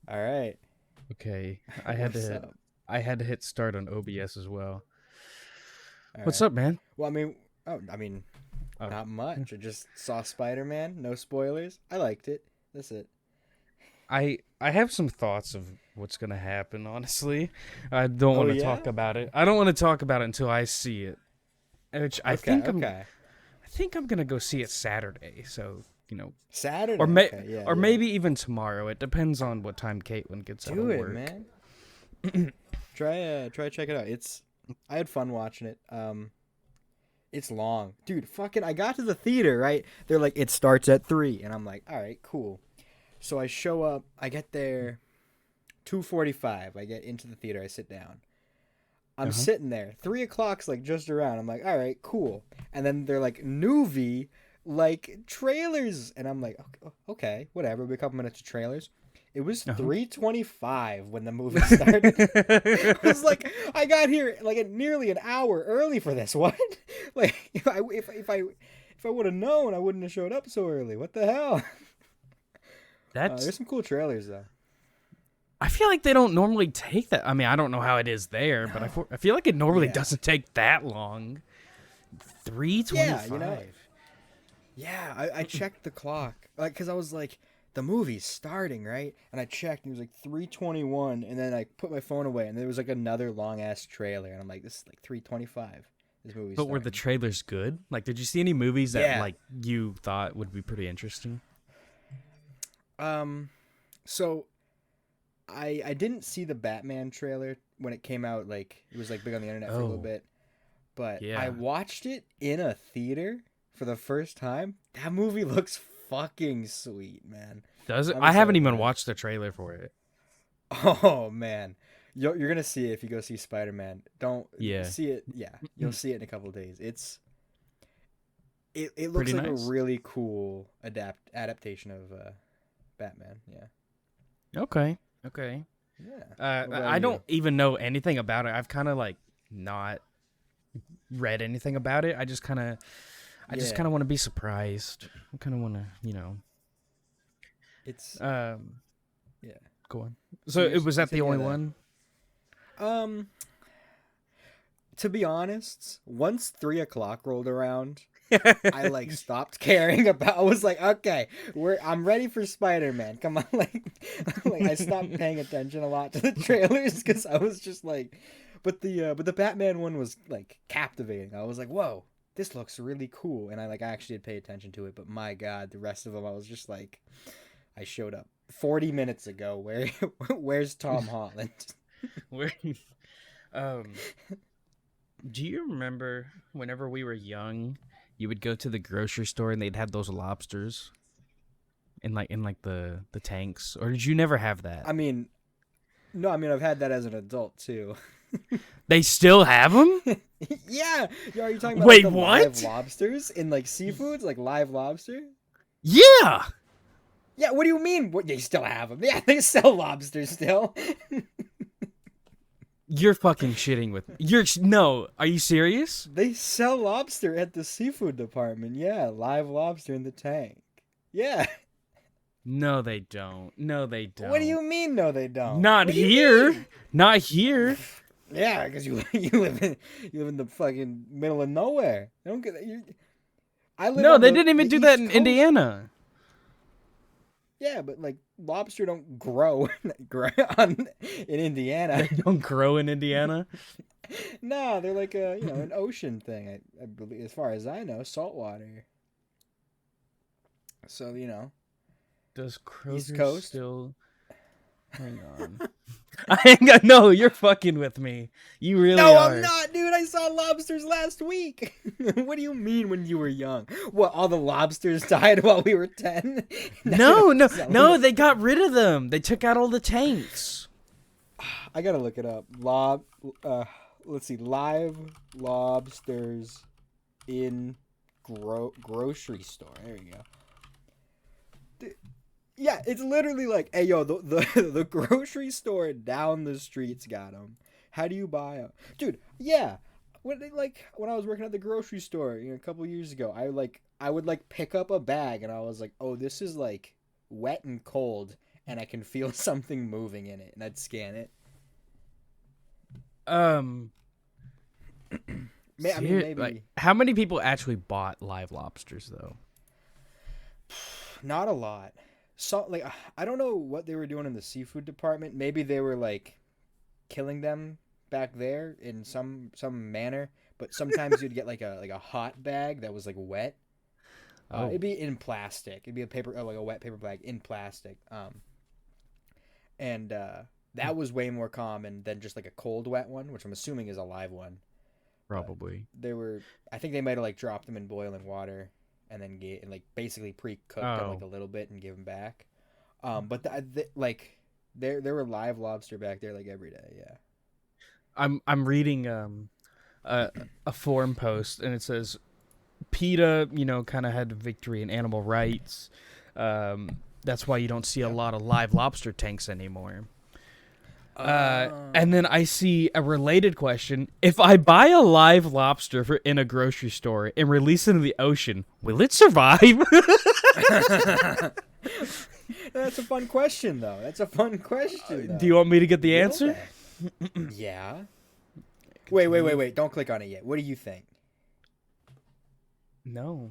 All right. Okay, I had to What's hit. up? I had to hit start on OBS as well. All What's right. up, man? Well, I mean, Oh, not much. I just saw Spider-Man. No spoilers. I liked it. That's it. I have some thoughts of what's gonna happen. Honestly, I don't Oh want to yeah. talk about it. I don't want to talk about it until I see it. Which I Okay. think I'm. Okay. I think I'm gonna go see it Saturday. So or Saturday. may Okay. Yeah. or Yeah. maybe even tomorrow. It depends on what time Caitlin gets out of Do it, work. man. Try check it out. I had fun watching it. It's long, dude. Fucking. I got to the theater. Right. They're like, it starts at 3, and I'm like, all right, cool. So I show up. I get there 2:45. I get into the theater. I sit down. I'm Uh huh. sitting there. 3 o'clock's like just around. I'm like, all right, cool. And then they're like, Nuvi, like trailers, and I'm like, okay, whatever. Be a couple minutes of trailers. It was Uh huh. 3:25 when the movie started. I was like, I got here like nearly an hour early for this. What? Like, if I would have known, I wouldn't have showed up so early. What the hell? That's There's some cool trailers though. I feel like they don't normally take that. I mean, I don't know how it is there, but No. I feel like it normally Yeah. doesn't take that long. Three Yeah. You know. twenty-five. Yeah, I checked the clock, like, cause I was like, the movie's starting, right? And I checked, and it was like 3:21, and then I put my phone away, and there was like another long ass trailer, and I'm like, this is like 3:25. This movie's But were the starting. trailers good? Like, did you see any movies that Yeah. like you thought would be pretty interesting? Um. So I didn't see the Batman trailer when it came out. Like it was like big on the internet for a little Oh, bit, but I yeah. watched it in a theater for the first time. That movie looks fucking sweet, man. Does it? I'm I excited haven't about even it. watched the trailer for it. Oh man, you're gonna see it if you go see Spider Man. Don't Yeah, see it. Yeah, you'll see it in a couple days. It looks pretty like a nice. really cool adaptation of Batman. Yeah, Okay, okay. yeah. What about I you? don't even know anything about it. I've kind of like not read anything about it. I just kind Yeah, of want to be surprised. I kind of want to, it's Um, yeah. go on. So So it was you that said the you only had a one? um. To be honest, once 3 o'clock rolled around, I like stopped caring about. I was like, okay, I'm ready for Spider Man. Come on, like I stopped paying attention a lot to the trailers because I was just like, but the Batman one was like captivating. I was like, whoa, this looks really cool, and I like actually did pay attention to it. But my God, the rest of them, I was just like, I showed up 40 minutes ago. Where's Tom Holland? Where? Um, do you remember whenever we were young, you would go to the grocery store and they'd have those lobsters in like the tanks, or did you never have that? I mean, no, I mean I've had that as an adult too. They still have them? Yeah. Are you talking about like Wait, the live what? lobsters in like seafoods, like live lobster? Yeah. Yeah. What do you mean? What they still have them? Yeah, they sell lobsters still. You're fucking shitting with me. No. Are you serious? They sell lobster at the seafood department. Yeah, live lobster in the tank. Yeah. No, they don't. No, they What do don't. you mean? No, they don't. Not What do you here. mean? Not here. Yeah, because you live in the fucking middle of nowhere. I don't get that. I live No, on they the didn't even the do that East in Coast. Indiana. Yeah, but like lobster don't grow on in Indiana. They don't grow in Indiana. No, they're like a an ocean thing. I believe, as far as I know, saltwater. So Does East Kroger Coast. still? Hang on. I ain't got no. You're fucking with me. You really No, I'm are. not, dude. I saw lobsters last week. What do you mean when you were young? What, all the lobsters died while we were 10? Now they're No, no, selling no. them. They got rid of them. They took out all the tanks. I gotta look it up. Let's see, live lobsters in grocery store. There you go. Yeah, it's literally like, hey, yo, the grocery store down the street's got them. How do you buy them, dude? Yeah, when I was working at the grocery store, a couple years ago, I would like pick up a bag and I was like, oh, this is like wet and cold, and I can feel something moving in it, and I'd scan it. I I mean, maybe like, how many people actually bought live lobsters though? not a lot. So like I don't know what they were doing in the seafood department. Maybe they were like killing them back there in some manner. But sometimes you'd get like a hot bag that was like wet. Oh, It'd be in plastic. It'd be a paper like a wet paper bag in plastic. And that was way more common than just like a cold wet one, which I'm assuming is a live one. probably. They were. I think they might have like dropped them in boiling water, and then like basically pre-cooked them like a little bit and give them back. But like there were live lobster back there like every day. Yeah. I'm reading a forum post, and it says PETA, kind of had victory in animal rights. That's why you don't see a lot of live lobster tanks anymore. And then I see a related question. If I buy a live lobster in a grocery store and release it in the ocean, will it survive? That's a fun question, though. That's a fun question. Do you want me to get the answer? Yeah. Wait. Don't click on it yet. What do you think? No.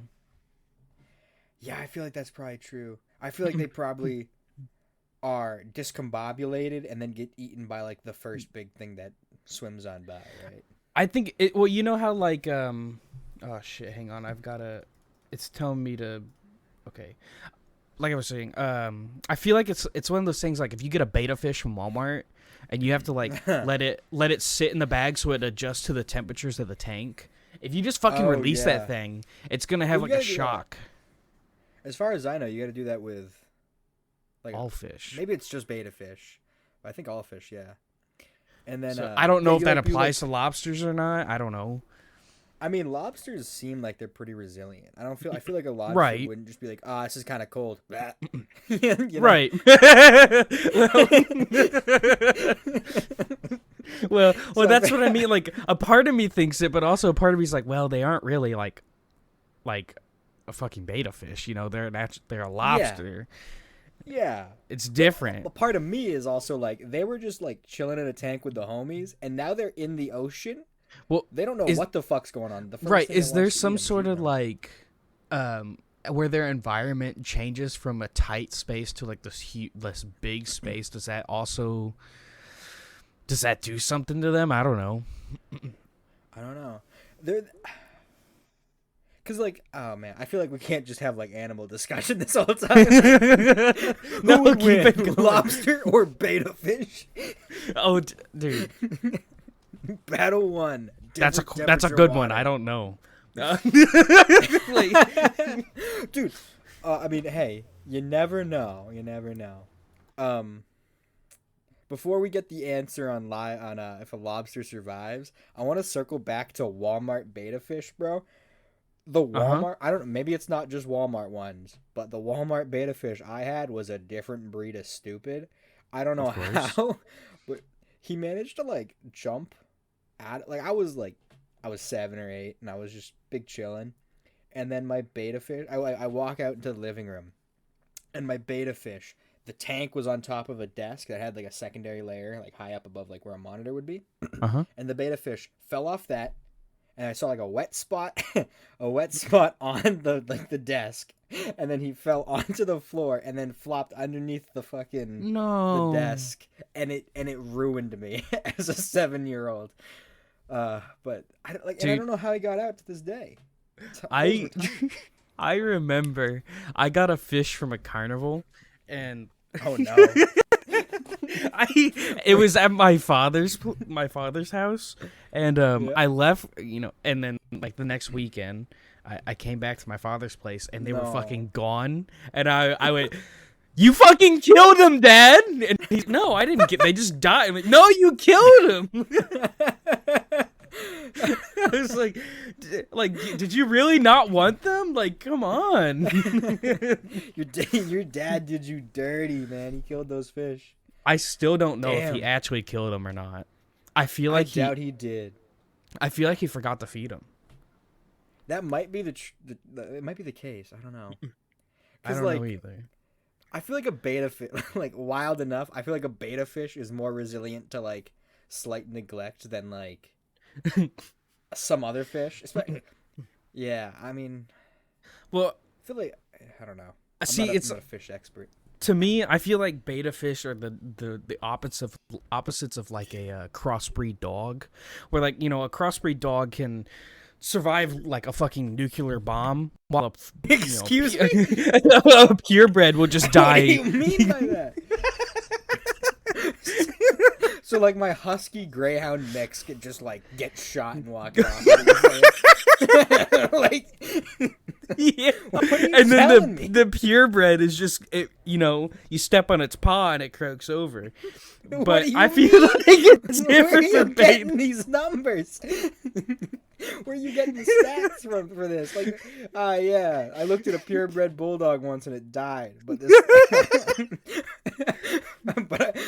Yeah, I feel like that's probably true. I feel like they probably are discombobulated and then get eaten by like the first big thing that swims on by, right? I think it. Well, you know how like oh shit, hang on, it's telling me to. Okay, like I was saying, I feel like it's one of those things like if you get a beta fish from Walmart and you have to like let it sit in the bag so it adjusts to the temperatures of the tank. If you just fucking release that thing, it's gonna have like a shock. As far as I know, you got to do that with like all fish. Maybe it's just beta fish. I think all fish, yeah. And then I don't know if that applies to lobsters or not. I don't know. I mean, lobsters seem like they're pretty resilient. I feel like a lobster right. wouldn't just be like, this is kind of cold. Right. well, that's what I mean. Like, a part of me thinks it, but also a part of me's like, well, they aren't really like a fucking beta fish. They're a lobster. Yeah. It's different. But part of me is also like, they were just like chilling in a tank with the homies, and now they're in the ocean. Well, they don't know what the fuck's going on. Right. Is there some sort of like, where their environment changes from a tight space to like this big space? Does that do something to them? I don't know. I don't know. Because, like, oh, man, I feel like we can't just have, like, animal discussion this whole time. Who would win, lobster or beta fish? Oh, dude. Battle 1. That's a good one. I don't know. Dude, I mean, hey, you never know. Before we get the answer on if a lobster survives, I want to circle back to Walmart beta fish, bro. The Walmart, I don't know, maybe it's not just Walmart ones, but the Walmart beta fish I had was a different breed of stupid. I don't know how, but he managed to like jump at like I was 7 or 8 and I was just big chilling, and then my beta fish, I walk out into the living room, and my beta fish, the tank was on top of a desk that had like a secondary layer like high up above like where a monitor would be, and the beta fish fell off that. And I saw like a wet spot on the desk, and then he fell onto the floor and then flopped underneath the the desk, and it ruined me as a 7-year-old. But I don't know how he got out to this day. I remember I got a fish from a carnival, and oh no. It was at my father's house, and I left, and then like the next weekend I came back to my father's place and they were fucking gone, and I went, "You fucking killed them, Dad!" And he's, "No, I didn't they just died." I'm like, "No, you killed them." I was like, did you really not want them? Like, come on. Your dad did you dirty, man. He killed those fish. I still don't know if he actually killed them or not. I doubt he did. I feel like he forgot to feed them. That might be it might be the case. I don't know. I don't know either. I feel like a beta fish, like wild enough. I feel like a beta fish is more resilient to like slight neglect than like some other fish. Yeah, I mean, Well, I feel like I don't know. see, I'm not a fish expert. to me, I feel like beta fish are the opposites of like a crossbreed dog, where like a crossbreed dog can survive like a fucking nuclear bomb, while Excuse me? a purebred will just die. What do you mean by that? So like my husky greyhound mix could just like get shot and walk off. Like, Yeah. And then the purebred is just you step on its paw and it croaks over. But I feel like it's different Where are you from getting these numbers? Where are you getting the stats from for this? Like, yeah, I looked at a purebred bulldog once and it died, but this, but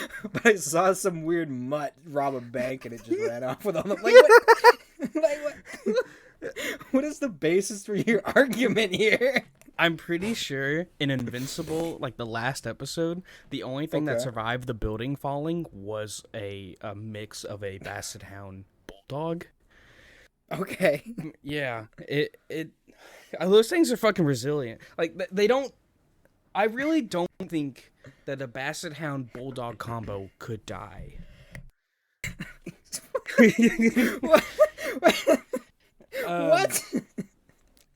I saw some weird mutt rob a bank and it just ran off with all the like what? Like what? What is the basis for your argument here? I'm pretty sure in Invincible, like the last episode, the only thing that survived the building falling was a mix of a basset hound bulldog. Okay. Yeah, those things are fucking resilient. Like they don't. I really don't think that a basset hound bulldog combo could die. What?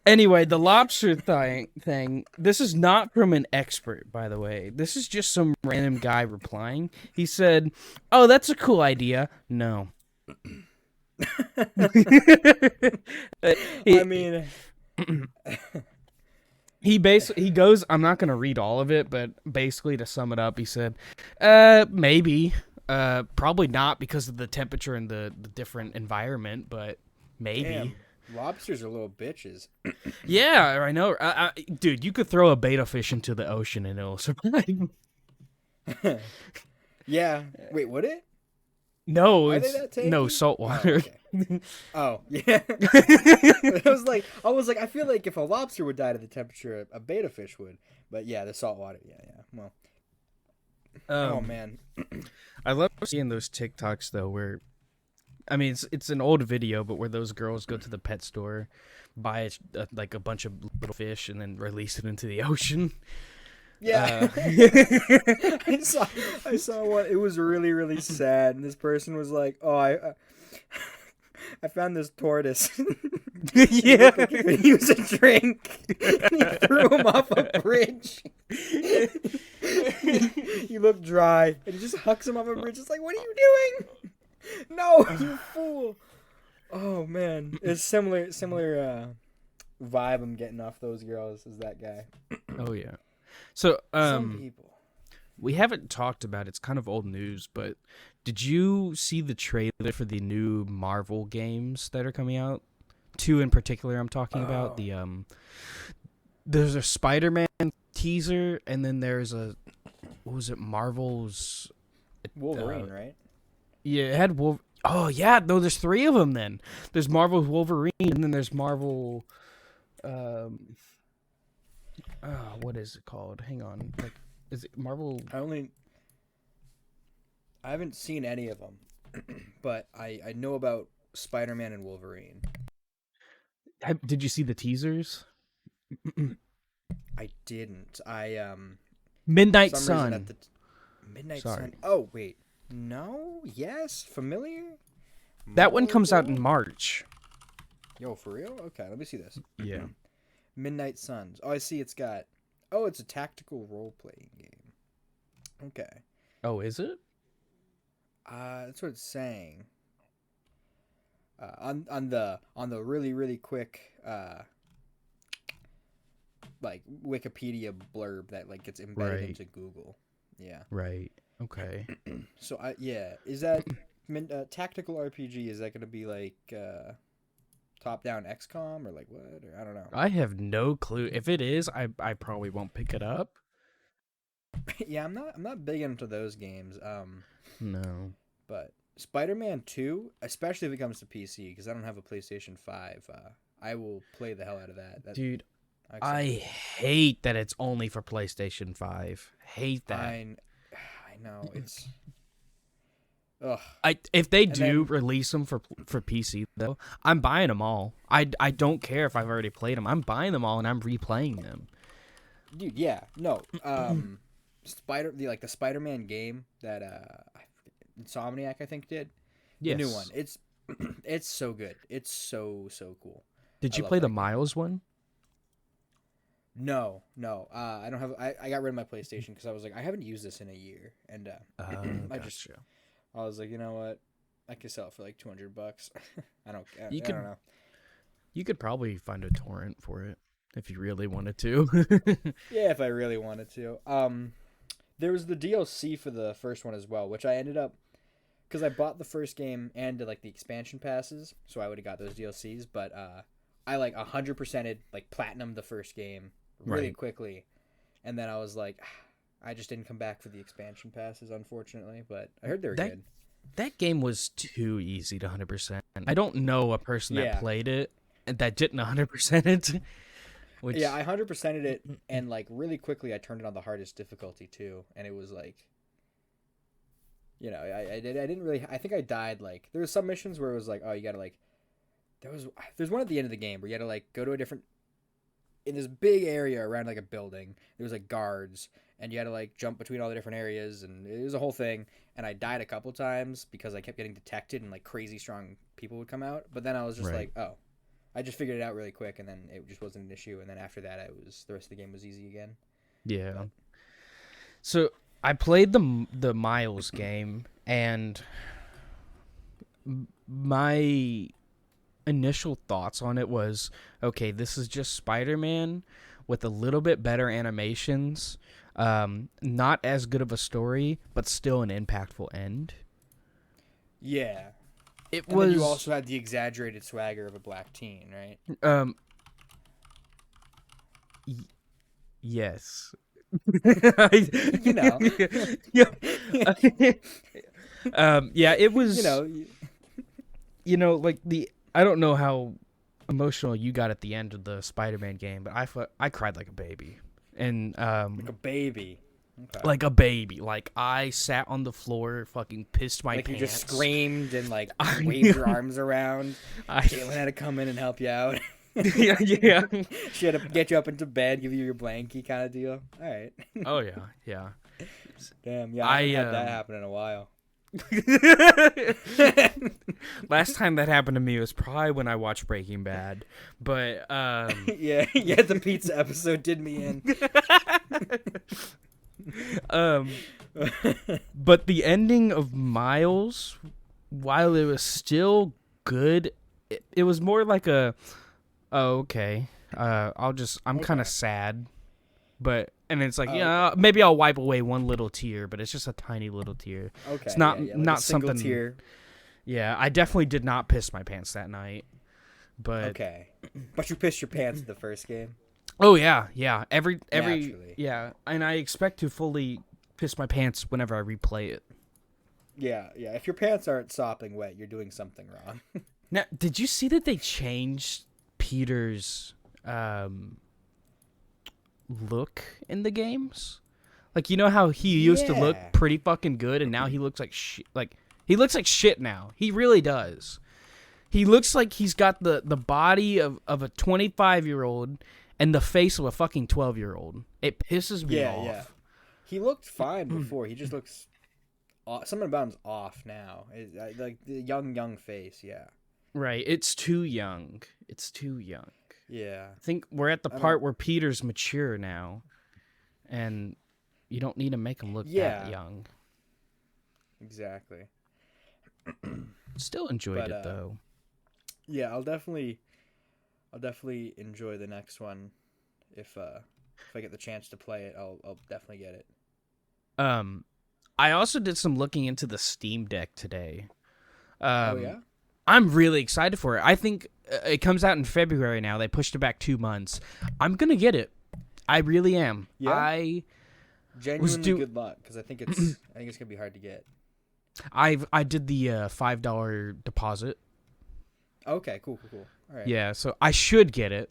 Anyway, the lobster thing. This is not from an expert, by the way. This is just some random guy replying. He said, "Oh, that's a cool idea." No. I mean, he goes. I'm not gonna read all of it, but basically to sum it up, he said, maybe, probably not because of the temperature and the different environment, but maybe." damn, lobsters are little bitches. Yeah, I know. Dude, you could throw a beta fish into the ocean and it'll survive. Yeah. Wait, would it? No, Are it's they that tanky? no salt water. Oh, yeah. I was like, I feel like if a lobster would die to the temperature, a beta fish would. But yeah, the salt water. Yeah. Well. Oh man. I love seeing those TikToks though, where, I mean, it's an old video, but where those girls go to the pet store, buy like a bunch of little fish, and then release it into the ocean. Yeah. I saw one. It was really, really sad. And this person was like, "Oh, I found this tortoise." Yeah. He was a drink. He threw him off a bridge. He looked dry. And he just hucks him off a bridge. It's like, what are you doing? No, you fool. Oh, man. It's similar vibe I'm getting off those girls as that guy. Oh, yeah. So, some people. We haven't talked about it. It's kind of old news, but did you see the trailer for the new Marvel games that are coming out? 2 in particular I'm talking about. There's a Spider-Man teaser, and then there's what was it, Marvel's Wolverine, right? Yeah, it had Wolverine. Oh, yeah, no, there's 3 of them then. There's Marvel's Wolverine, and then there's Marvel what is it called? Hang on. Like, is it Marvel? I haven't seen any of them, but I know about Spider-Man and Wolverine. Did you see the teasers? I didn't. Midnight some Sun. reason Midnight Sorry. Sun. Oh wait, no. Yes, familiar. That one comes out in Marvel? March. Yo, for real? Okay, let me see this. Yeah. Midnight Suns. Oh, I see. It's got. Oh, it's a tactical role-playing game. Okay. Oh, is it? That's what it's saying. On the really, really quick like Wikipedia blurb that like gets embedded Right. into Google. Yeah. Right. Okay. So is that tactical RPG? Is that going to be like top-down XCOM or like what? Or I don't know. I have no clue. If it is, I probably won't pick it up. Yeah, I'm not big into those games. No. But Spider-Man 2, especially if it comes to PC, because I don't have a PlayStation 5, I will play the hell out of that. Dude, I hate that it's only for PlayStation 5. Hate that. I know it's. Ugh. If they release them for PC though, I'm buying them all. I don't care if I've already played them. I'm buying them all and I'm replaying them. Dude, yeah, no. The Spider-Man game that Insomniac I think did. Yes. The new one. It's so good. It's so cool. Did you play the Miles one? No. I don't have. I got rid of my PlayStation because I was like, I haven't used this in a year, and I was like, you know what, I could sell it for like $200. I don't know. You could probably find a torrent for it if you really wanted to. Yeah, if I really wanted to. There was the DLC for the first one as well, which I ended up because I bought the first game and did like the expansion passes, so I would have got those DLCs. But I like 100%ed like platinum the first game really quickly, and then I was like, I just didn't come back for the expansion passes, unfortunately. But I heard they were good. That game was too easy to 100%. I don't know a person that played it and that didn't 100% it. Yeah, I 100%ed it, and like really quickly I turned it on the hardest difficulty too, and it was like, you know, I didn't really. I think I died like there was some missions where it was like, oh, you gotta like, there's one at the end of the game where you had to like go to a different, in this big area around like a building. There was like guards, and you had to like jump between all the different areas, and it was a whole thing. And I died a couple times because I kept getting detected, and like crazy strong people would come out. But then I was just like, oh, I just figured it out really quick, and then it just wasn't an issue. And then after that, the rest of the game was easy again. Yeah. But. So I played the Miles game, and my initial thoughts on it was, okay, this is just Spider-Man with a little bit better animations, not as good of a story, but still an impactful end. Yeah. It and was. Then you also had the exaggerated swagger of a black teen, right? Yes. You know. Yeah, it was. You know, like I don't know how emotional you got at the end of the Spider-Man game, but I cried like a baby, and like a baby. Okay. Like a baby. Like I sat on the floor, fucking pissed my pants. Like you just screamed and like waved your arms around. Caitlin had to come in and help you out. Yeah. She had to get you up into bed, give you your blankie kind of deal. All right. Oh yeah. Damn, yeah. I haven't had that happen in a while. Last time that happened to me was probably when I watched Breaking Bad, but yeah, the pizza episode did me in. But the ending of Miles, while it was still good, it was more like a, oh, okay, I'm kind of sad, but. And it's like, maybe I'll wipe away one little tear, but it's just a tiny little tear. Okay, it's not like not something. Tear. Yeah, I definitely did not piss my pants that night, but okay. But you pissed your pants in the first game. Oh yeah. Every Naturally. Yeah, and I expect to fully piss my pants whenever I replay it. Yeah. If your pants aren't sopping wet, you're doing something wrong. Now, did you see that they changed Peter's look in the games? Like, you know how he used to look pretty fucking good, and now he looks like shit. Like, he looks like shit now. He really does. He looks like he's got the body of a 25-year-old and the face of a fucking 12-year-old. It pisses me off. Yeah. He looked fine before. He just looks something about him's off now. Like the young face, yeah. Right. It's too young. Yeah. I think we're at the part where Peter's mature now, and you don't need to make him look that young. Exactly. Still enjoyed it though. Yeah, I'll definitely enjoy the next one if I get the chance to play it. I'll definitely get it. I also did some looking into the Steam Deck today. Oh yeah. I'm really excited for it. I think it comes out in February now. They pushed it back 2 months. I'm gonna get it. I really am. Yeah. I genuinely good luck because I think it's gonna be hard to get. I did the $5 deposit. Okay, cool. All right. Yeah, so I should get it.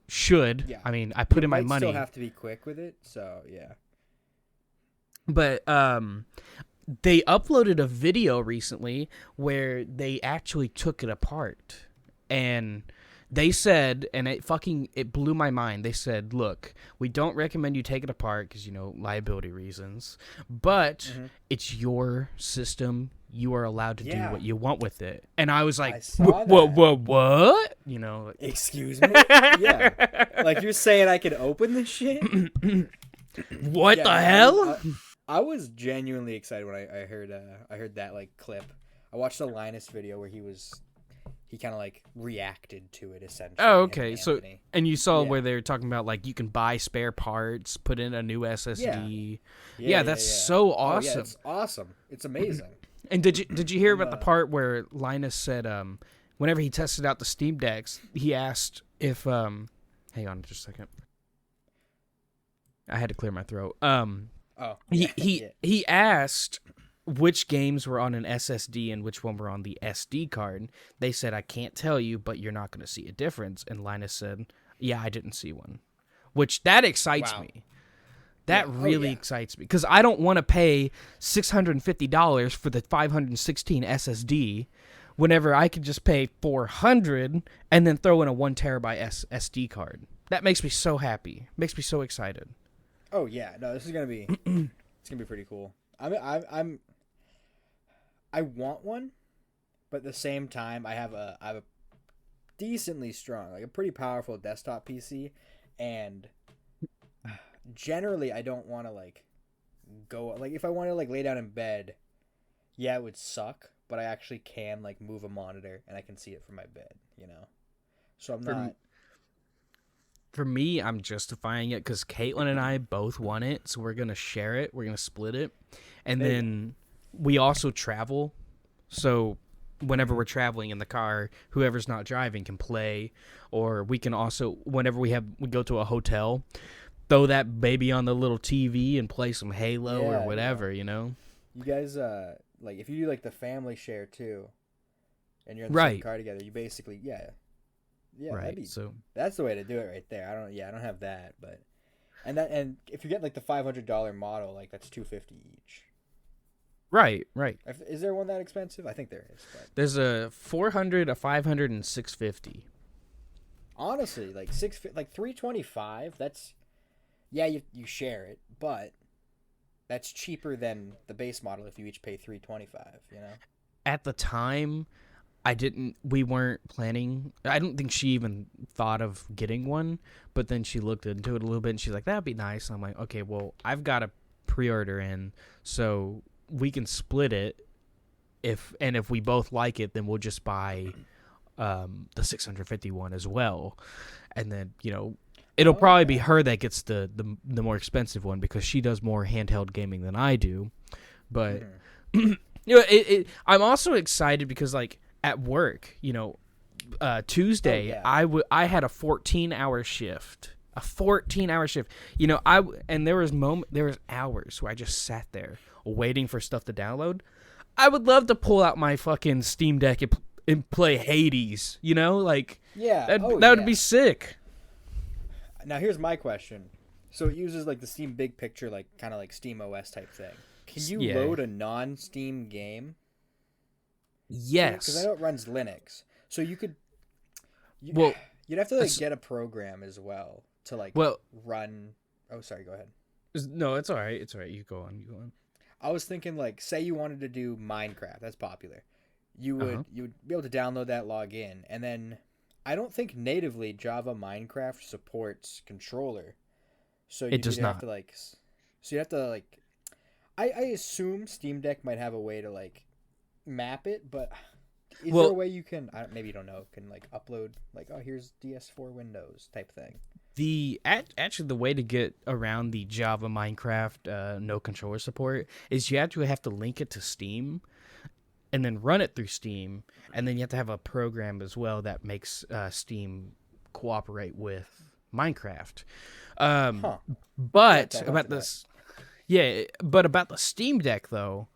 should. Yeah. I mean, I put in my might money. still have to be quick with it, so yeah. But they uploaded a video recently where they actually took it apart, and they said, and it blew my mind. They said, "Look, we don't recommend you take it apart because liability reasons, but it's your system. You are allowed to do what you want with it." And I was like, "What? Excuse me? Yeah, like you're saying I can open this shit? What the hell?" I was genuinely excited when I heard that like clip. I watched a Linus video where he kind of like reacted to it essentially. Oh, okay. So and you saw where they were talking about like you can buy spare parts, put in a new SSD. Yeah, that's so awesome. Oh, yeah, it's awesome. It's amazing. And did you hear about the part where Linus said whenever he tested out the Steam Decks, he asked if hang on just a second. I had to clear my throat. He asked which games were on an SSD and which one were on the SD card. They said, "I can't tell you, but you're not going to see a difference." And Linus said, "Yeah, I didn't see one," which that excites me. That really excites me because I don't want to pay $650 for the 516 SSD whenever I could just pay $400 and then throw in a 1 terabyte SD card. That makes me so happy. Makes me so excited. Oh yeah, no, this is gonna be pretty cool. I want one, but at the same time, I have a decently strong, like a pretty powerful desktop PC, and generally I don't want to like go like if I want to like lay down in bed, yeah, it would suck, but I actually can like move a monitor and I can see it from my bed, So I'm not. For me, I'm justifying it because Caitlin and I both want it, so we're going to share it. We're going to split it. And then we also travel, so whenever we're traveling in the car, whoever's not driving can play, or we can also, whenever we go to a hotel, throw that baby on the little TV and play some Halo or whatever, You guys, like, if you do, like, the family share, too, and you're in the same car together, you basically, Yeah, right. So that's the way to do it right there. I don't have that, but and if you get like the $500 model, like that's $250 each. Right. Is there one that expensive? I think there is. But... There's a 400, a 500, and 650. Honestly, like $325. That's you share it, but that's cheaper than the base model if you each pay $325. At the time, we weren't planning. I don't think she even thought of getting one, but then she looked into it a little bit and she's like, "That'd be nice." And I'm like, "Okay, well, I've got a pre-order in, so we can split it. If we both like it, then we'll just buy the 651 as well." And then, it'll probably be her that gets the more expensive one because she does more handheld gaming than I do. But I'm also excited because like at work, Tuesday, I had a 14-hour shift. A 14-hour shift. And there was hours where I just sat there waiting for stuff to download. I would love to pull out my fucking Steam Deck and play Hades, like that would be sick. Now here's my question. So it uses like the Steam Big Picture, like kind of like Steam OS type thing. Can you load a non-Steam game? Yes, because I know it runs Linux, so you could. You'd have to like get a program as well to like run. Oh, sorry. Go ahead. No, it's all right. It's all right. You go on. I was thinking like, say you wanted to do Minecraft. That's popular. You would be able to download that, log in, and then I don't think natively Java Minecraft supports controller, so it does not. So you have to like. I assume Steam Deck might have a way to like map it, but is there a way you can maybe you don't know, can like upload like, oh, here's DS4 Windows type thing? Actually the way to get around the Java Minecraft no controller support is you actually have to link it to Steam and then run it through Steam, and then you have to have a program as well that makes Steam cooperate with Minecraft. But about this but about the Steam Deck though,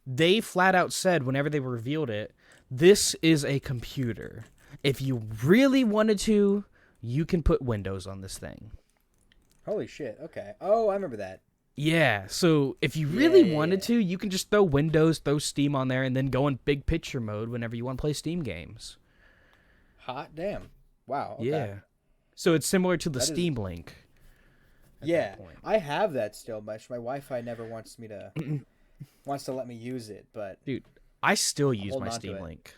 they flat out said whenever they revealed it, this is a computer. If you really wanted to, you can put Windows on this thing. Holy shit. Okay. Oh, I remember that. Yeah, so if you really wanted to, you can just throw Windows, throw Steam on there, and then go in big picture mode whenever you want to play Steam games. Hot damn. Wow. Okay. Yeah. So it's similar to the That Steam Link. Yeah, I have that still. My Wi-Fi never wants to let me use it, but dude, I still use hold my on to Steam it. Link.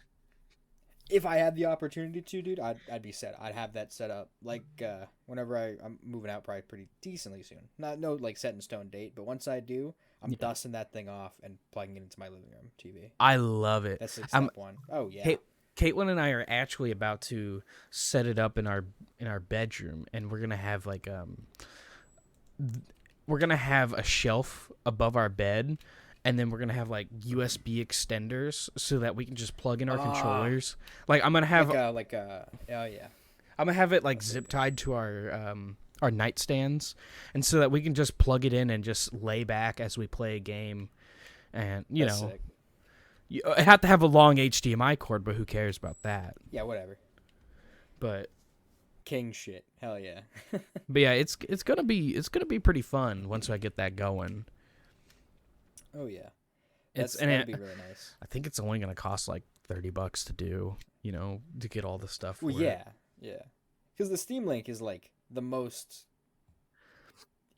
If I had the opportunity to, dude, I'd be set. I'd have that set up. Like whenever I'm moving out, probably pretty decently soon. No like set in stone date, but once I do, I'm dusting that thing off and plugging it into my living room TV. I love it. That's like step one. Oh yeah. Caitlin and I are actually about to set it up in our bedroom, and we're gonna have like a shelf above our bed, and then we're gonna have like USB extenders so that we can just plug in our controllers. Like I'm gonna have oh yeah. I'm gonna have it like zip tied to our nightstands, and so that we can just plug it in and just lay back as we play a game, and That's sick. You have to have a long HDMI cord, but who cares about that? Yeah, whatever. But king shit, hell yeah. but yeah, it's gonna be pretty fun once I get that going. Oh yeah, That'd be really nice. I think it's only gonna cost like $30 to do, to get all the stuff. Well, yeah, because the Steam Link is like the most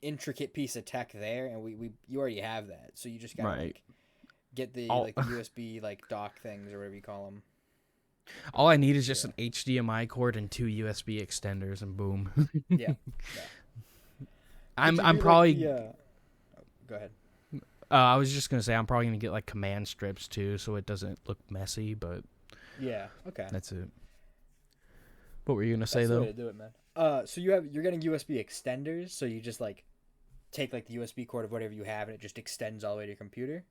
intricate piece of tech there, and you already have that, so you just gotta like get the like the USB like dock things or whatever you call them. All I need is just an HDMI cord and 2 USB extenders, and boom. yeah. I'm probably. Go ahead. I was just gonna say I'm probably gonna get like command strips too, so it doesn't look messy. But yeah, okay, that's it. What were you gonna say though? That's the way to do it, man. So you're getting USB extenders, so you just like take like the USB cord of whatever you have, and it just extends all the way to your computer.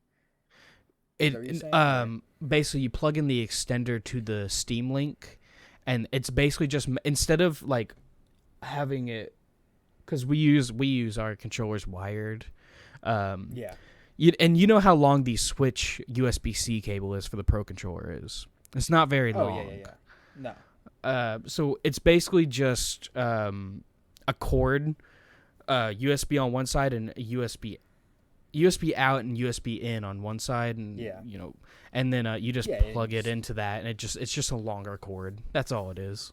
Basically you plug in the extender to the Steam Link, and it's basically just instead of like having it, because we use our controllers wired. You know how long the Switch USB-C cable is for the Pro controller is. It's not very long. No. So it's basically just a cord, USB on one side and a USB out and USB in on one side, and and then you just plug it into that, and it's just a longer cord. That's all it is.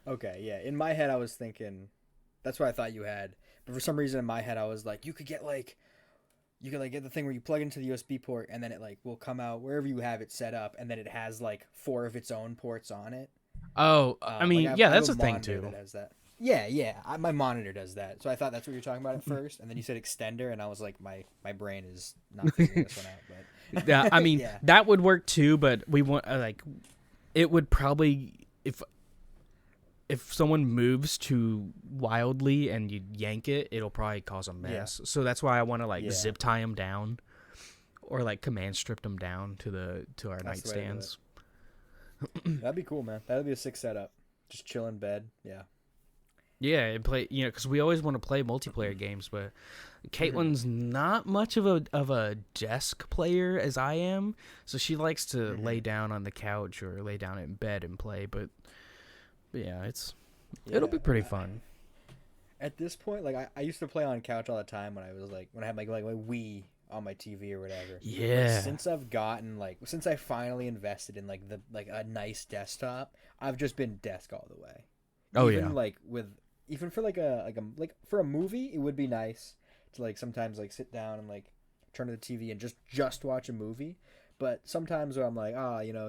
Okay, yeah. In my head, I was thinking that's what I thought you had, but for some reason in my head, I was like, you could get get the thing where you plug into the USB port, and then it like will come out wherever you have it set up, and then it has like 4 of its own ports on it. Oh, I mean, that's a thing too. That has that. Yeah. My monitor does that. So I thought that's what you were talking about at first, and then you said extender, and I was like, my brain is not figuring this one out. But yeah, I mean, that would work too, but we want it would probably if someone moves too wildly and you yank it, it'll probably cause a mess. So that's why I want to zip tie them down, or like command strip them down to our nightstands. That'd be cool, man. That'd be a sick setup. Just chill in bed. Yeah. Yeah, and play, because we always want to play multiplayer games, but Caitlin's not much of a desk player as I am, so she likes to lay down on the couch or lay down in bed and play. But yeah, it'll be pretty fun. At this point, like I used to play on couch all the time when I had my Wii on my TV or whatever. Yeah. But since I finally invested in a nice desktop, I've just been desk all the way. Oh Even for for a movie, it would be nice to sometimes sit down and turn to the TV and just watch a movie. But sometimes where I'm like,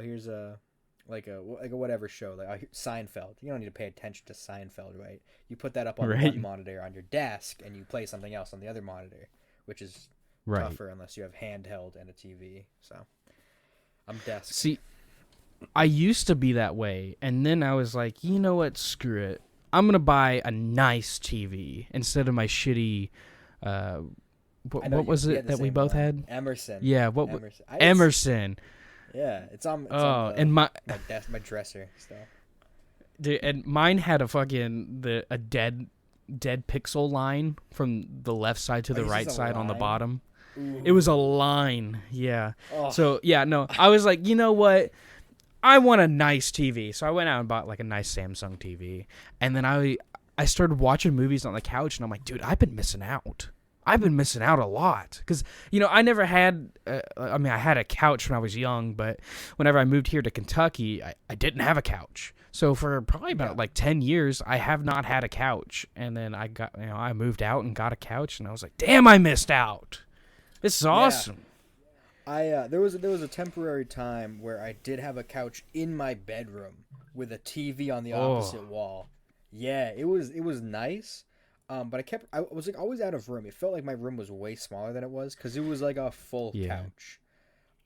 here's a whatever show, Seinfeld. You don't need to pay attention to Seinfeld, right? You put that up on one monitor on your desk and you play something else on the other monitor, which is tougher unless you have handheld and a TV. So I'm desk. See, I used to be that way, and then I was like, you know what? Screw it. I'm going to buy a nice TV instead of my shitty, what was it that we both had? Emerson. Yeah, Emerson. Yeah, it's on my dresser still. Dude, and mine had a dead pixel line from the left side to the right side on the bottom. Ooh. It was a line, yeah. Oh. So, yeah, no, I was like, you know what? I want a nice TV. So I went out and bought like a nice Samsung TV. And then I started watching movies on the couch, and I'm like, dude, I've been missing out. I've been missing out a lot. Because, I never had, I had a couch when I was young, but whenever I moved here to Kentucky, I didn't have a couch. So for probably about like 10 years, I have not had a couch. And then I moved out and got a couch, and I was like, damn, I missed out. This is awesome. There was a temporary time where I did have a couch in my bedroom with a TV on the opposite wall. Yeah, it was nice. But I was like always out of room. It felt like my room was way smaller than it was because it was like a full couch.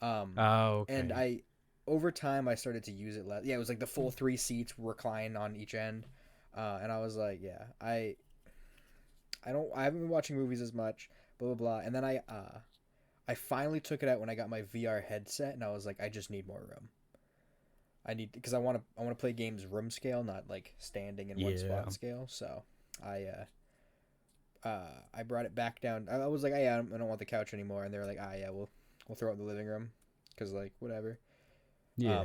Okay. And over time I started to use it less. Yeah, it was like the full 3 seats recline on each end. And I was like, yeah, I haven't been watching movies as much, blah blah blah. And then I finally took it out when I got my VR headset, and I was like, I just need more room. Because I want to play games room scale, not like standing in one spot scale. So I brought it back down. I was like, I don't want the couch anymore, and they were like, yeah, we'll throw it in the living room, because like whatever. Yeah.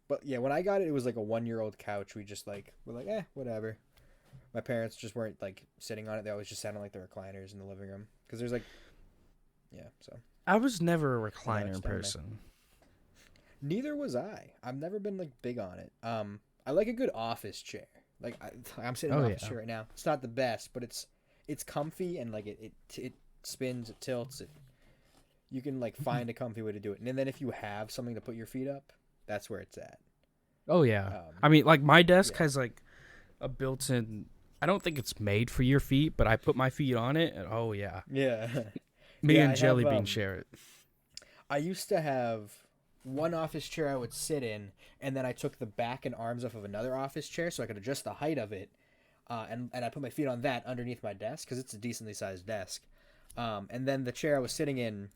But yeah, when I got it, it was like a 1-year-old couch. We just like were like, whatever. My parents just weren't like sitting on it. They always just sat on like the recliners in the living room, because there's like, so. I was never a recliner person. Neither was I. I've never been like big on it. I like a good office chair. Like I'm sitting in an office chair right now. It's not the best, but it's comfy, and like it spins, it tilts. You can like find a comfy way to do it. And then if you have something to put your feet up, that's where it's at. Oh yeah. I mean, like my desk has like a built-in. I don't think it's made for your feet, but I put my feet on it, and oh yeah. Yeah. Me and Jellybean share it. I used to have one office chair I would sit in, and then I took the back and arms off of another office chair so I could adjust the height of it, and I put my feet on that underneath my desk because it's a decently sized desk. And then the chair I was sitting in,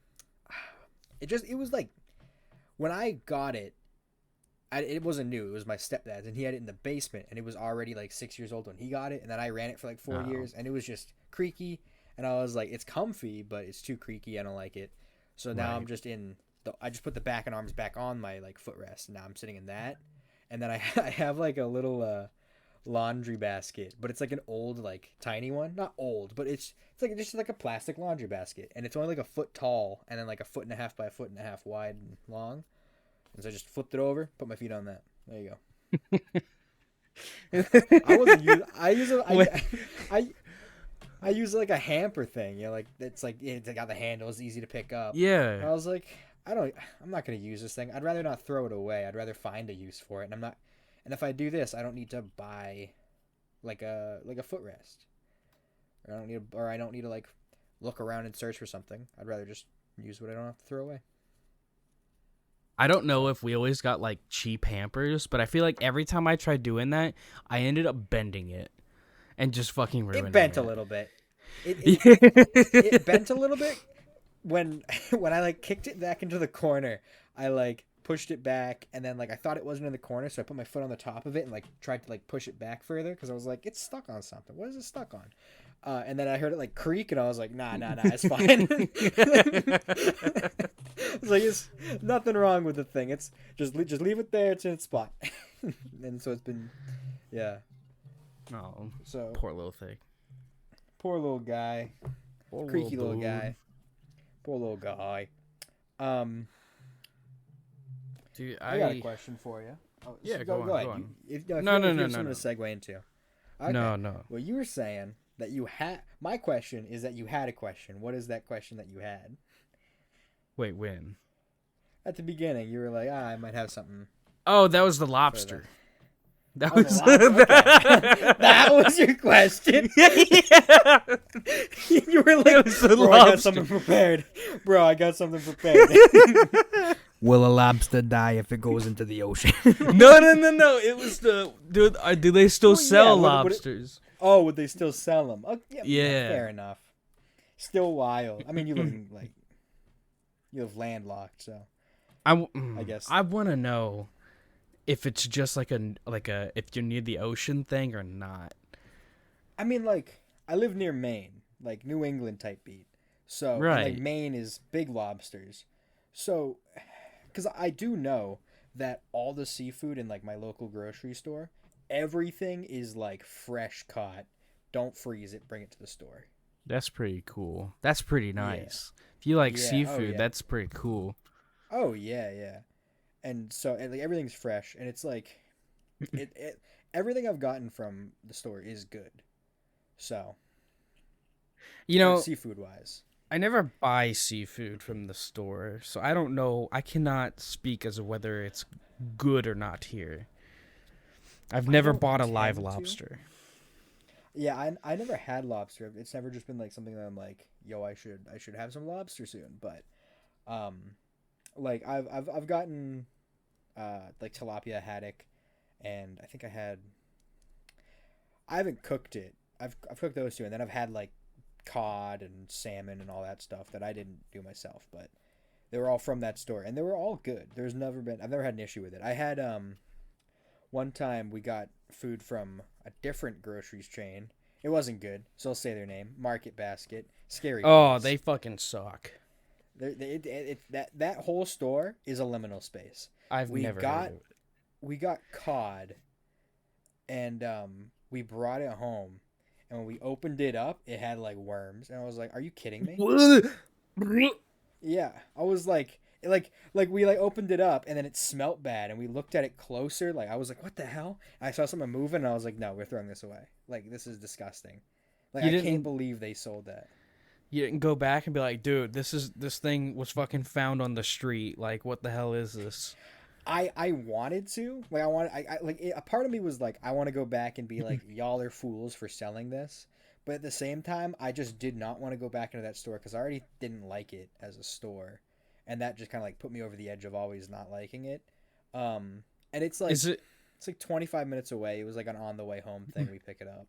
it was like, when I got it, it wasn't new. It was my stepdad's, and he had it in the basement, and it was already like 6 years old when he got it, and then I ran it for like 4 years, and it was just creaky. And I was like, it's comfy, but it's too creaky. I don't like it. So now I'm just I just put the back and arms back on my like footrest, and now I'm sitting in that. And then I have like a little laundry basket, but it's like an old, like tiny one. Not old, but it's like just like a plastic laundry basket, and it's only like a foot tall, and then like a 1.5 by 1.5 wide and long. And so I just flipped it over, put my feet on that. There you go. I use like a hamper thing, like it's like it's got the handle, it's easy to pick up. Yeah. And I was like, I'm not gonna use this thing. I'd rather not throw it away. I'd rather find a use for it. And if I do this, I don't need to buy like a footrest. Or I don't need to like look around and search for something. I'd rather just use what I don't have to throw away. I don't know if we always got like cheap hampers, but I feel like every time I tried doing that, I ended up bending it. And just fucking ruining it. It bent a little bit. It bent a little bit when I like kicked it back into the corner. I like pushed it back, and then like I thought it wasn't in the corner, so I put my foot on the top of it and like tried to like push it back further because I was like, it's stuck on something. What is it stuck on? And then I heard it like creak, and I was like, nah, it's fine. It's like, it's nothing wrong with the thing. It's just leave it there. It's in its spot. And so it's been, yeah. Oh, so poor little thing. Poor little guy. Creaky little guy. Poor little guy. Dude, I got a question for you. Oh, yeah, go on. ahead. No. Something to segue into. Okay. No. Well, you were saying that you had. My question is that you had a question. What is that question that you had? Wait, when? At the beginning, you were like, I might have something. Oh, that was the lobster. That was that was your question. Yeah. You were like, bro, I got something prepared. Bro, I got something prepared. Will a lobster die if it goes into the ocean? No. It was do they still sell lobsters? Would they still sell them? Oh, yeah. Fair enough. Still wild. I mean, you live landlocked, so I guess I want to know if it's just like a if you're near the ocean thing or not. I mean, like, I live near Maine, like New England type beat. So, right. Like, Maine is big lobsters. So, because I do know that all the seafood in like my local grocery store, everything is like fresh caught. Don't freeze it, bring it to the store. That's pretty cool. That's pretty Yeah. nice. If you like Yeah. Oh seafood, yeah. that's pretty cool. Oh yeah, yeah. And so and like everything's fresh and it's like it everything I've gotten from the store is good. So, You know, seafood wise. I never buy seafood from the store, so I don't know. I cannot speak as to whether it's good or not here. I've never don't bought a tend live to. lobster. Yeah, I never had lobster. It's never just been like something that I'm like, yo, I should have some lobster soon. But like I've gotten like tilapia haddock, and I think I haven't cooked it. I've cooked those two, and then I've had like cod and salmon and all that stuff that I didn't do myself, but they were all from that store, and they were all good. I've never had an issue with it. I had one time we got food from a different groceries chain. It wasn't good, so I'll say their name. Market Basket. Scary. Oh, place. they fucking suck. That whole store is a liminal space. I've We never got heard of it. we got cod, and we brought it home, and when we opened it up, it had like worms, and I was like, "Are you kidding me?" Yeah, I was like we like opened it up, and then it smelt bad, and we looked at it closer. Like I was like, "What the hell?" And I saw something moving, and I was like, "No, we're throwing this away. Like this is disgusting." Like You I didn't- can't believe they sold that. You didn't go back and be like, dude, this thing was fucking found on the street. Like, what the hell is this? I wanted to like a part of me was like I want to go back and be like y'all are fools for selling this, but at the same time I just did not want to go back into that store because I already didn't like it as a store, and that just kind of like put me over the edge of always not liking it. And it's like Is it? it's like 25 minutes away. It was like an on the way home thing. We pick it up.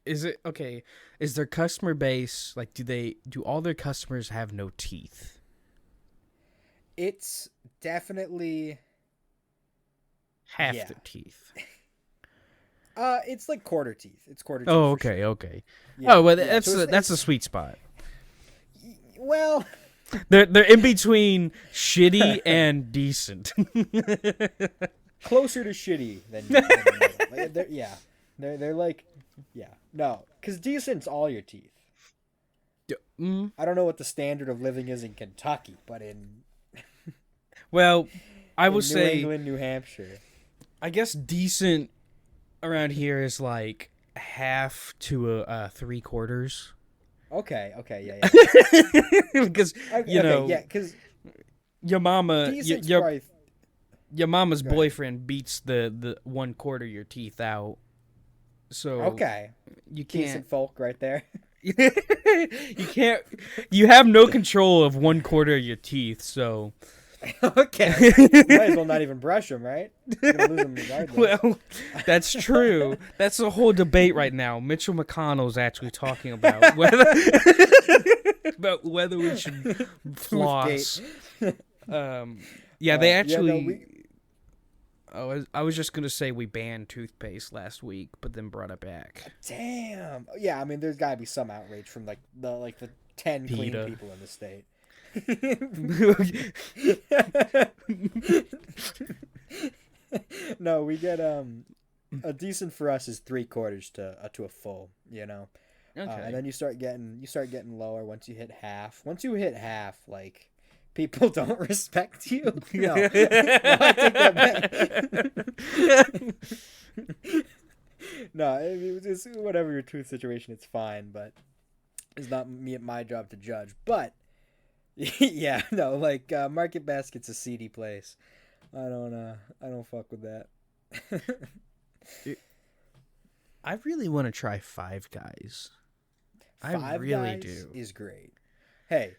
Is it okay? Is their customer base like? Do all their customers have no teeth? It's definitely Half Yeah. their teeth. it's like quarter teeth. It's quarter teeth. Oh, for sure. okay, okay. Yeah, Oh, well, yeah. that's So that's a sweet spot. well. They're in between shitty and decent. Closer to shitty than middle. Like, they're like no, because decent's all your teeth. I don't know what the standard of living is in Kentucky, but in Well, I will New say, England, New Hampshire. I guess decent around here is like half to three quarters. Okay, yeah. Because Okay, yeah, because your mama, decent's your probably mama's Go ahead. boyfriend beats the 1/4 of your teeth out. So okay. you Decent can't. folk right there. You can't. You have no control of 1/4 of your teeth. So Okay, you might as well not even brush them, right? You're gonna lose them regardless. well, that's true. That's a whole debate right now. Mitchell McConnell's actually talking about whether we should floss. Yeah, they actually. I was just gonna say we banned toothpaste last week, but then brought it back. Damn. Yeah, I mean, there's got to be some outrage from the 10 clean PETA. people in the state. No, we get a decent for us is 3/4 to a full, you know. Okay. And then you start getting lower once you hit half. Once you hit half, like people don't respect you. No, no, I take that back. No, I mean, it's whatever your tooth situation, it's fine, but it's not my job to judge. But yeah, no, like Market Basket's a seedy place. I don't fuck with that. I really want to try Five Guys. I really Guys do. is great. Hey,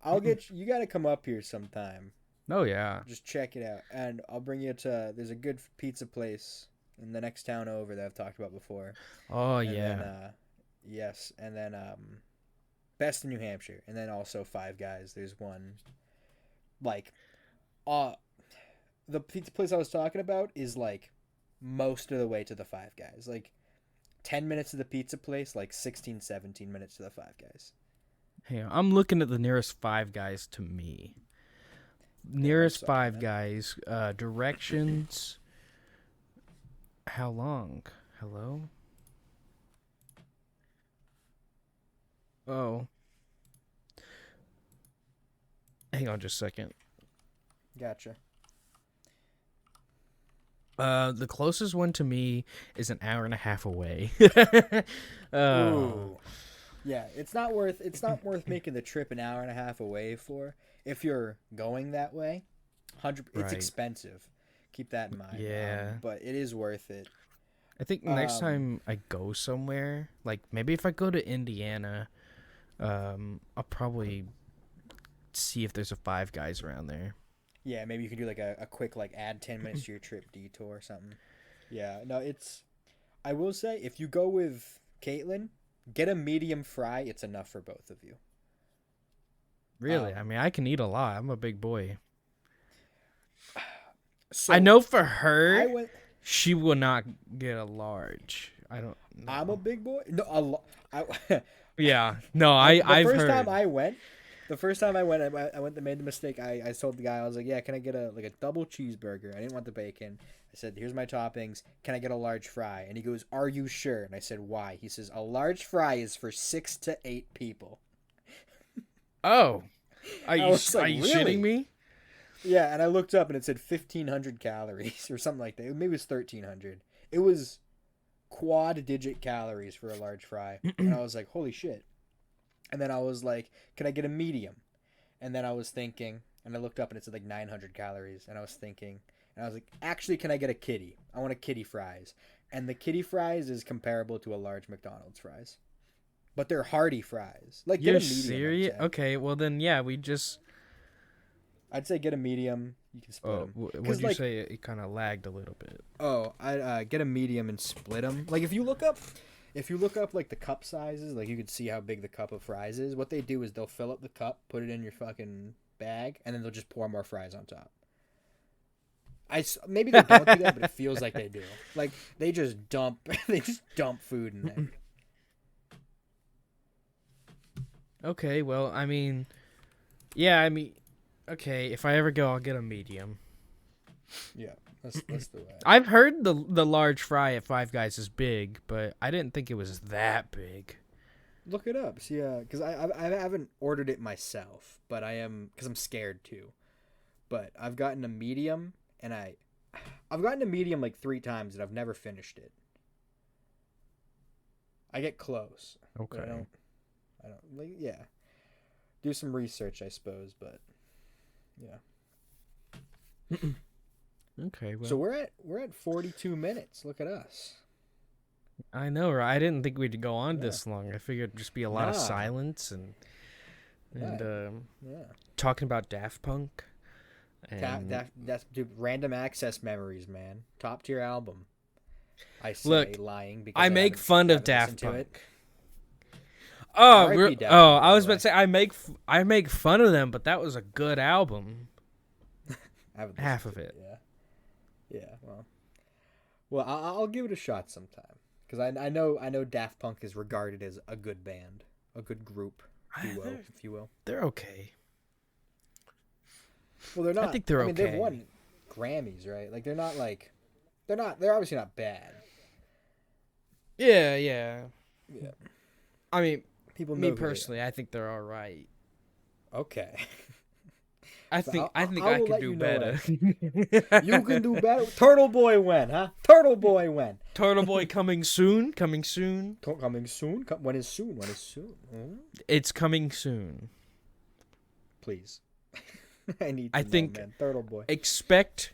I'll get you. You got to come up here sometime. Oh yeah. Just check it out, and I'll bring you to. There's a good pizza place in the next town over that I've talked about before. Oh And yeah. Then, yes, and then best in New Hampshire, and then also Five Guys. There's one, like, the pizza place I was talking about is like most of the way to the Five Guys. Like 10 minutes to the pizza place, like 16, 17 minutes to the Five Guys. Hey, I'm looking at the nearest Five Guys to me. Nearest suck, Five man. Guys. Directions. How long? Hello? Oh. Hang on just a second. Gotcha. The closest one to me is an hour and a half away. Ooh. Yeah, it's not worth making the trip an hour and a half away for if you're going that way. It's Right. expensive. Keep that in mind. Yeah. But it is worth it. I think next time I go somewhere, like maybe if I go to Indiana, I'll probably see if there's a Five Guys around there. Yeah, maybe you can do like a quick like add 10 minutes to your trip detour or something. Yeah, no, I will say if you go with Caitlin, get a medium fry. It's enough for both of you. Really? I mean, I can eat a lot. I'm a big boy. So I know for her, she will not get a large. I don't know. I'm a big boy. No, Yeah. No, I've heard. The first time I went and made the mistake. I told the guy, I was like, yeah, can I get a double cheeseburger? I didn't want the bacon. I said, here's my toppings. Can I get a large fry? And he goes, are you sure? And I said, why? He says, a large fry is for 6 to 8 people. Oh, are you Really? shitting me? Yeah, and I looked up and it said 1,500 calories or something like that. Maybe it was 1,300. It was quad-digit calories for a large fry. And I was like, holy shit. And then I was like, can I get a medium? And then I was thinking, and I looked up and it said like 900 calories. And I was thinking, and I was like, actually, can I get a kitty? I want a kitty fries. And the kitty fries is comparable to a large McDonald's fries. But they're hearty fries. Like, You're get a medium. serious? Okay, well then, yeah, I'd say get a medium. You can split them. Would you say it kind of lagged a little bit? Oh, I get a medium and split them. Like if you look up like the cup sizes, like you could see how big the cup of fries is. What they do is they'll fill up the cup, put it in your fucking bag, and then they'll just pour more fries on top. Maybe they don't do that, but it feels like they do. Like they just dump food in there. Okay, well, I mean, yeah, okay, if I ever go, I'll get a medium. Yeah, that's the way. I've heard the large fry at Five Guys is big, but I didn't think it was that big. Look it up. See, because I haven't ordered it myself, but I am because I'm scared too. But I've gotten a medium, and I've gotten a medium like 3 times, and I've never finished it. I get close. Okay. I don't like, yeah. Do some research, I suppose, but yeah. Okay, well. So we're at 42 minutes. Look at us. I know, right? I didn't think we'd go on this long. I figured it'd just be a lot of silence and talking about Daft Punk. And That's dude, Random Access Memories, man. Top tier album. I say look, lying because I make fun of Daft Punk. Oh, I was about to say I make fun of them, but that was a good album. Half of it. Yeah. Well, I'll give it a shot sometime because I know Daft Punk is regarded as a good band, a good group, if you will. They're okay. Well, they're not. I think they're okay. They've won Grammys, right? Like they're obviously not bad. Yeah. I mean, me personally, I think they're all right. Okay. I think I can do better. You can do better. Turtle Boy when, huh? Turtle Boy when? Turtle Boy coming soon. Coming soon. When is soon? It's coming soon. Please. I think man. Turtle Boy. Expect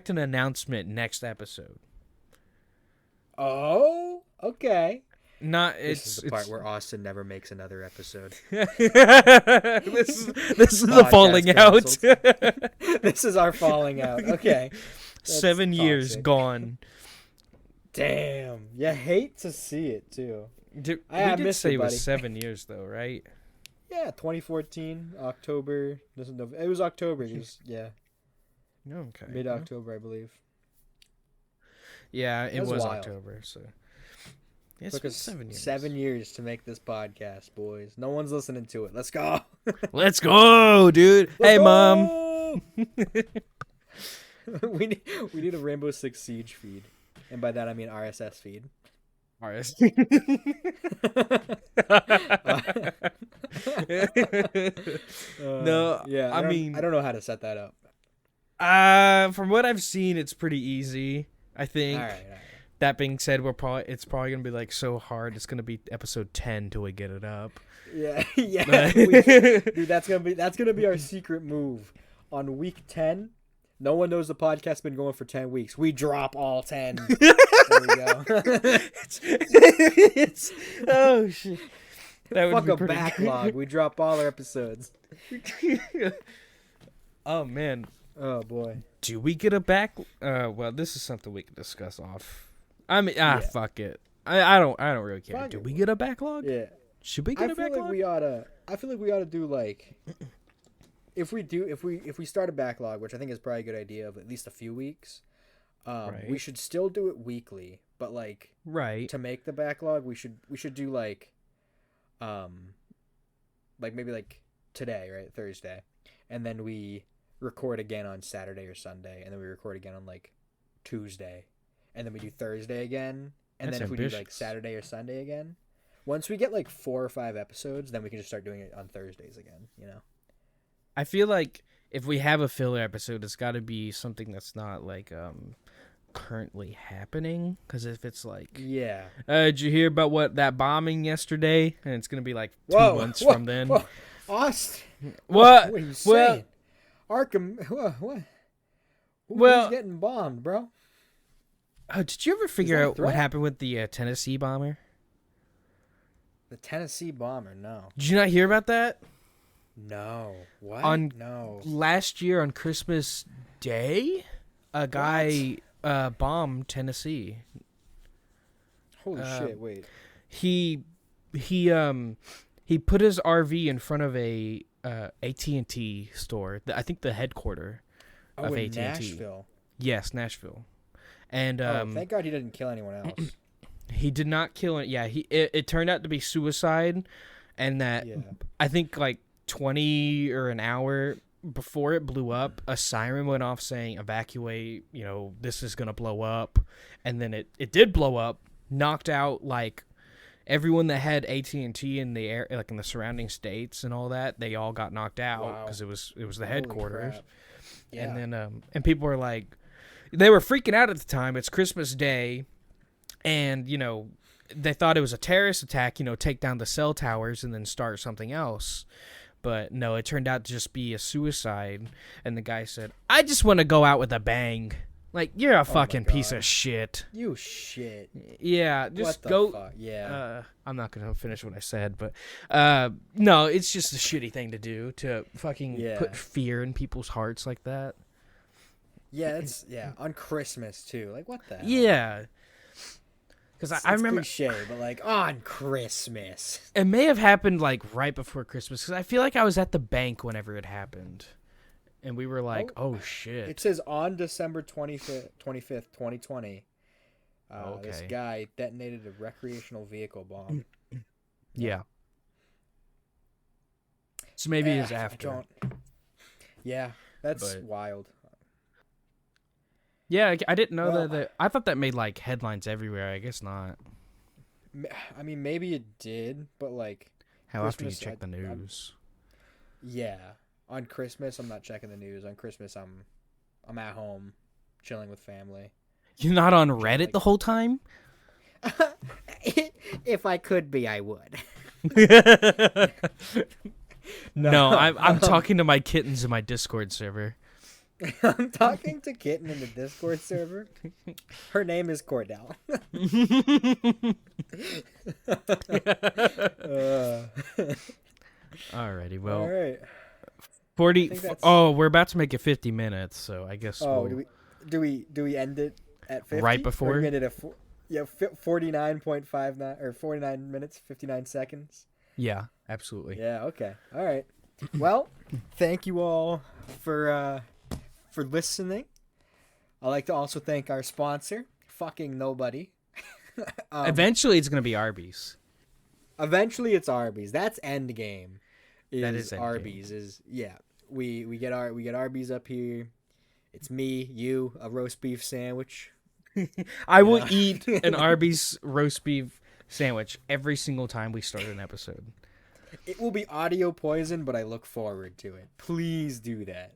an announcement next episode. Oh, okay. This is the part where Austin never makes another episode. this is the falling out. This is our falling out. Okay. 7 years gone. Damn. You hate to see it too. We did say it was 7 years though, right? Yeah, 2014, October. It was October. Yeah. Okay. Mid-October, I believe. Yeah, it was October, so. It took us 7 years. 7 years to make this podcast, boys. No one's listening to it. Let's go. Let's go, dude. Hey, Mom. up. we need a Rainbow Six Siege feed, and by that I mean RSS feed. RSS. No, yeah. I mean, I don't know how to set that up. From what I've seen, it's pretty easy. I think. All right. That being said, it's probably gonna be like so hard. It's gonna be episode 10 till we get it up. Yeah, yeah. Dude, that's gonna be our secret move. On week 10, no one knows the podcast's been going for 10 weeks. We drop all 10. There we go. Oh shit. That would Fuck be a pretty backlog. We drop all our episodes. Oh man. Oh boy. Do we get a back? Well, this is something we can discuss off. I mean, fuck it. I don't really care. Fuck Do it. we get a backlog? Yeah. Should we get a backlog? I feel like we ought to do like if we start a backlog, which I think is probably a good idea of at least a few weeks. Right. We should still do it weekly, but like to make the backlog, we should do like maybe like today, right? Thursday. And then we record again on Saturday or Sunday, and then we record again on like Tuesday, and then we do Thursday again, and then if we do like Saturday or Sunday again. Once we get like 4 or 5 episodes, then we can just start doing it on Thursdays again, you know? I feel like if we have a filler episode, it's got to be something that's not like currently happening. Because if it's like, did you hear about that bombing yesterday? And it's gonna be like 2 months from then. Whoa. Austin, what? What are you saying? Arkham, what? Who's getting bombed, bro? Oh, did you ever figure out what happened with the Tennessee bomber? The Tennessee bomber, no. Did you not hear about that? No. What? No. Last year on Christmas Day, a guy bombed Tennessee. Holy shit! Wait. He put his RV in front of a AT&T store. I think the headquarters of AT&T. Nashville. Yes, Nashville. And thank God he didn't kill anyone else. He did not kill it. Yeah, it turned out to be suicide, and that I think like 20 or an hour before it blew up, a siren went off saying evacuate. You know, this is gonna blow up, and then it did blow up, knocked out like everyone that had AT&T in the air, like in the surrounding states and all that. They all got knocked out because it was the headquarters. Yeah. And then and people were like, they were freaking out at the time. It's Christmas Day. And, you know, they thought it was a terrorist attack, you know, take down the cell towers and then start something else. But no, it turned out to just be a suicide. And the guy said, I just want to go out with a bang. Like, you're a fucking piece of shit. You shit. Yeah, just go. Fuck? Yeah. I'm not going to finish what I said, but no, it's just a shitty thing to do, to fucking put fear in people's hearts like that. Yeah, it's on Christmas too. Like, what the hell? Yeah. Because I remember cliche, but like on Christmas. It may have happened like right before Christmas, because I feel like I was at the bank whenever it happened, and we were like, "Oh shit!" It says on December 25th, 2020, this guy detonated a recreational vehicle bomb. Yeah. So maybe it's after. Yeah, that's wild. Yeah, I didn't know that. I thought that made like headlines everywhere. I guess not. I mean, maybe it did, but like, how often you check the news? On Christmas, I'm not checking the news. On Christmas, I'm at home, chilling with family. You're not on Reddit the whole time? If I could be, I would. No, I'm talking to my kittens in my Discord server. I'm talking to Kitten in the Discord server. Her name is Cordell. Alrighty, well. All right. 40. Oh, we're about to make it 50 minutes, so I guess. Oh, do we end it at 50? Right before? Or we end it at 49.59 or 49 minutes 59 seconds. Yeah, absolutely. Yeah. Okay. All right. Well, thank you all for listening. I'd like to also thank our sponsor, fucking nobody. Eventually, it's gonna be Arby's. Eventually, it's Arby's. That's end game. That is Arby's. Is we get Arby's up here. It's me, you, a roast beef sandwich. I will eat an Arby's roast beef sandwich every single time we start an episode. It will be audio poison, but I look forward to it. Please do that.